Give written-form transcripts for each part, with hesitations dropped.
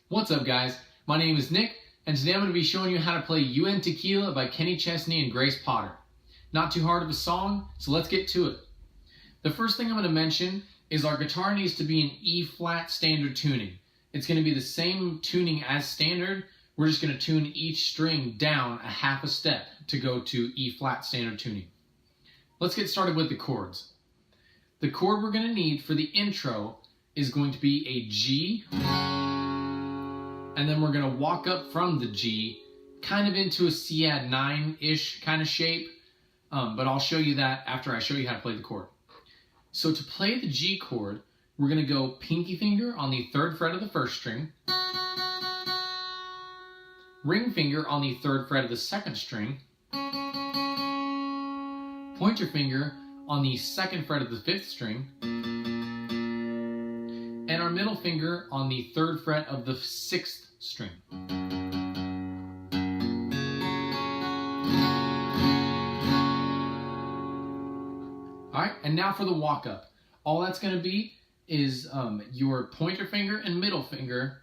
What's up, guys? My name is Nick, and today I'm going to be showing you how to play Tequila by Kenny Chesney and Grace Potter. Not too hard of a song, so let's get to it. The first thing I'm going to mention is our guitar needs to be in E-flat standard tuning. It's going to be the same tuning as standard. We're just going to tune each string down a half a step to go to E-flat standard tuning. Let's get started with the chords. The chord we're going to need for the intro is going to be a G, and then we're going to walk up from the G kind of into a C-add 9-ish kind of shape, but I'll show you that after I show you how to play the chord. So to play the G chord, we're going to go pinky finger on the 3rd fret of the 1st string, ring finger on the 3rd fret of the 2nd string, pointer finger on the 2nd fret of the 5th string, and our middle finger on the 3rd fret of the 6th string. Alright, and now for the walk up. All that's going to be is your pointer finger and middle finger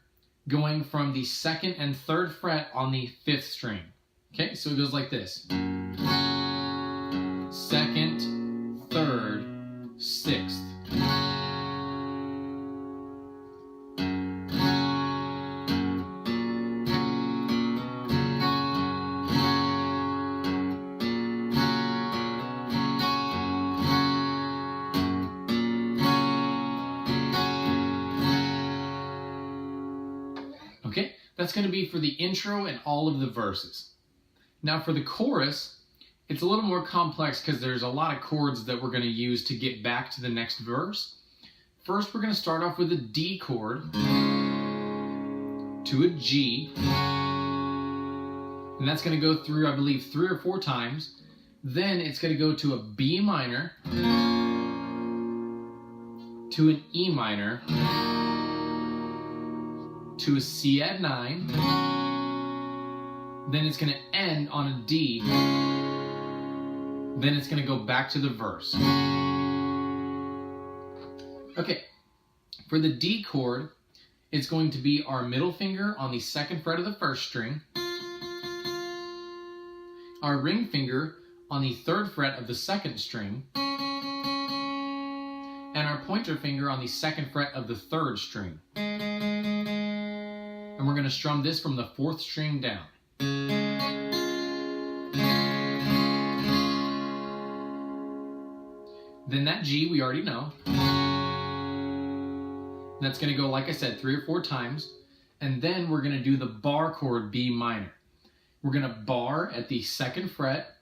going from the 2nd and 3rd fret on the 5th string. Okay, so it goes like this. 2nd, 3rd, 6th. Okay, that's going to be for the intro and all of the verses. Now for the chorus, it's a little more complex because there's a lot of chords that we're going to use to get back to the next verse. First, we're going to start off with a D chord to a G, and that's going to go through, I believe, 3 or 4 times. Then it's going to go to a B minor, to an E minor, to a C-add 9, then it's going to end on a D, then it's going to go back to the verse. Okay, for the D chord, it's going to be our middle finger on the 2nd fret of the 1st string, our ring finger on the 3rd fret of the 2nd string, and our pointer finger on the 2nd fret of the 3rd string. And we're going to strum this from the 4th string down. Then that G we already know. That's going to go, like I said, 3 or 4 times. And then we're going to do the bar chord B minor. We're going to bar at the 2nd fret.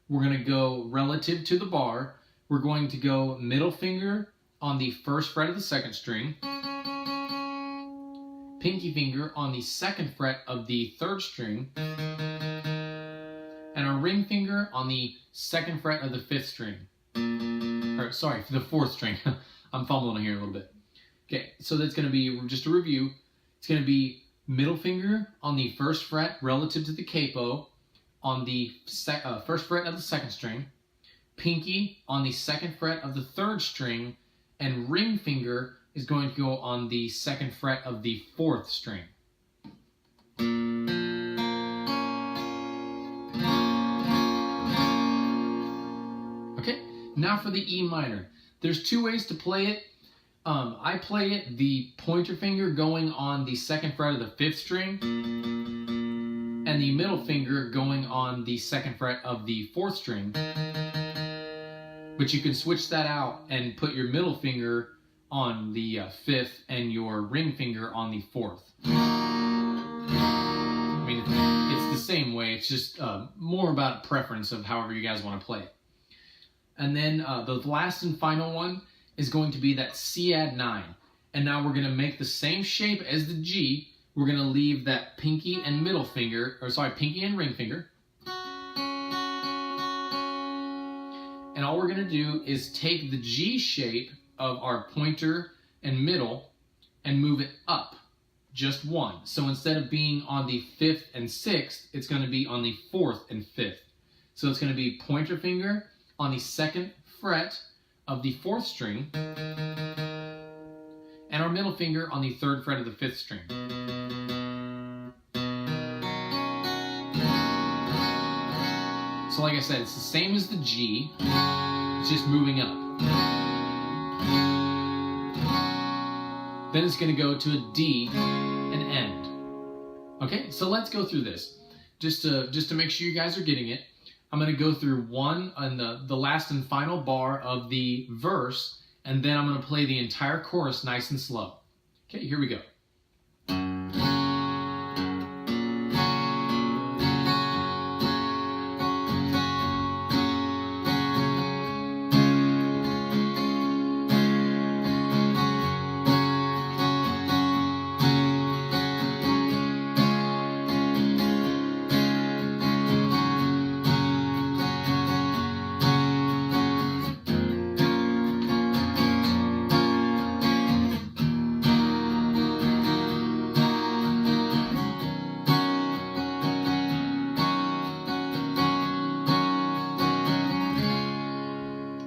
We're going to go relative to the bar. We're going to go middle finger on the 1st fret of the 2nd string, pinky finger on the 2nd fret of the 3rd string, and our ring finger on the 2nd fret of the 5th string. Or, sorry, the 4th string. I'm fumbling here a little bit. Okay, so that's going to be, just a review, it's going to be middle finger on the 1st fret relative to the capo on the 1st fret of the 2nd string, pinky on the 2nd fret of the 3rd string, and ring finger is going to go on the 2nd fret of the 4th string. Okay, now for the E minor. There's 2 ways to play it. I play it the pointer finger going on the 2nd fret of the 5th string, and the middle finger going on the 2nd fret of the 4th string. But you can switch that out and put your middle finger on the 5th and your ring finger on the 4th. I mean, it's the same way, it's just more about preference of however you guys want to play it. And then the last and final one is going to be that C-add 9. And now we're going to make the same shape as the G. We're going to leave that pinky and middle finger, or sorry, pinky and ring finger. And all we're going to do is take the G shape of our pointer and middle and move it up just one. So instead of being on the 5th and 6th, it's going to be on the 4th and 5th. So it's going to be pointer finger on the 2nd fret of the 4th string, and our middle finger on the 3rd fret of the 5th string. So like I said, it's the same as the G, it's just moving up. Then it's going to go to a D and end. Okay, so let's go through this. Just to make sure you guys are getting it, I'm going to go through one on the last and final bar of the verse, and then I'm going to play the entire chorus nice and slow. Okay, here we go.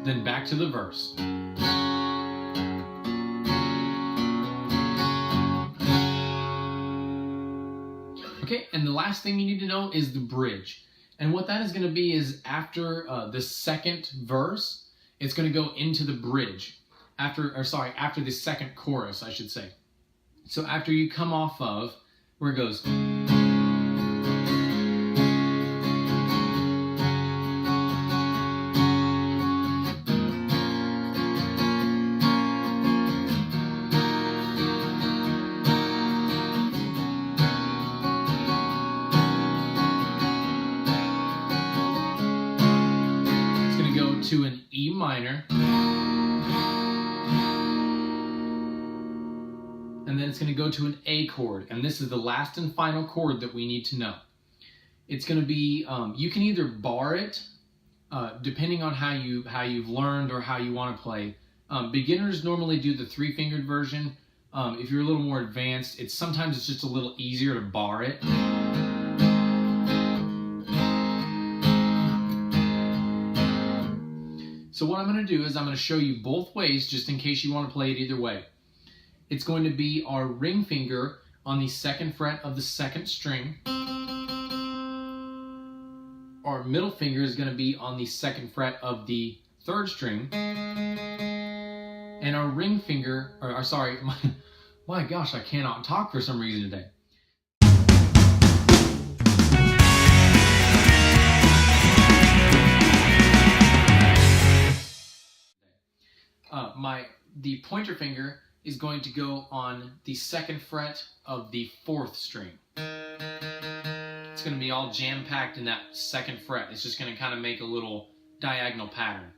Then back to the verse. Okay, and the last thing you need to know is the bridge. And what that is going to be is after the 2nd verse, it's going to go into the bridge. After the 2nd chorus, I should say. So after you come off of where it goes, to an E minor, and then it's going to go to an A chord, and this is the last and final chord that we need to know. It's going to be, you can either bar it, depending on how you've learned or how you want to play. Beginners normally do the 3-fingered version. If you're a little more advanced, sometimes it's just a little easier to bar it. So what I'm going to do is I'm going to show you both ways just in case you want to play it either way. It's going to be our ring finger on the 2nd fret of the 2nd string. Our middle finger is going to be on the 2nd fret of the 3rd string. And our ring finger, my gosh, I cannot talk for some reason today. The pointer finger is going to go on the 2nd fret of the 4th string. It's going to be all jam-packed in that 2nd fret. It's just going to kind of make a little diagonal pattern.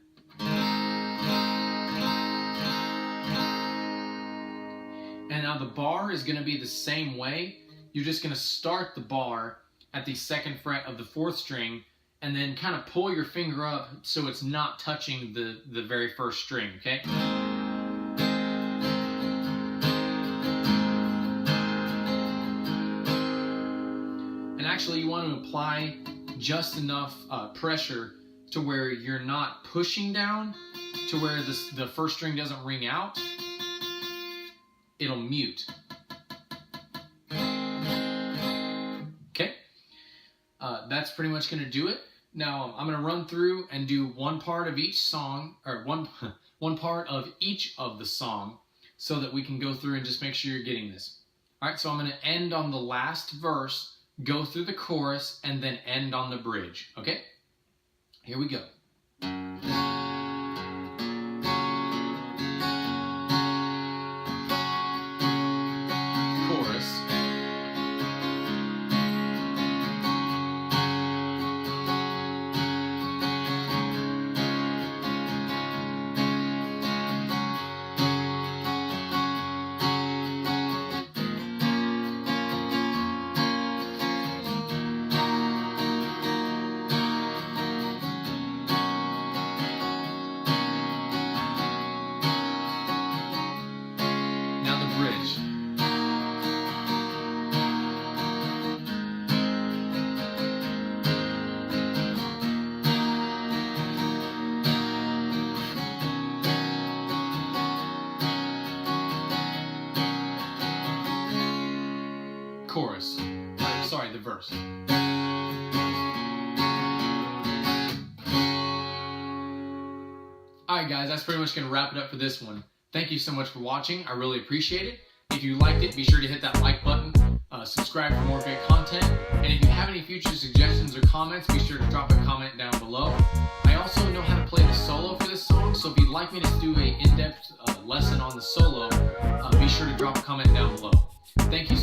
And now the bar is going to be the same way. You're just going to start the bar at the 2nd fret of the 4th string and then kind of pull your finger up so it's not touching the very 1st string, okay? And actually you want to apply just enough pressure to where you're not pushing down to where the 1st string doesn't ring out. It'll mute. Okay? That's pretty much going to do it. Now I'm going to run through and do one part of each song, or one part of each of the song, so that we can go through and just make sure you're getting this. Alright, so I'm going to end on the last verse, go through the chorus, and then end on the bridge. Okay? Here we go. Chorus. chorus. Sorry, the verse. Alright guys, that's pretty much going to wrap it up for this one. Thank you so much for watching. I really appreciate it. If you liked it, be sure to hit that like button, subscribe for more great content, and if you have any future suggestions or comments, be sure to drop a comment down below. I also know how to play the solo for this song, so if you'd like me to do an in-depth lesson on the solo, be sure to drop a comment down below. Thank you so much.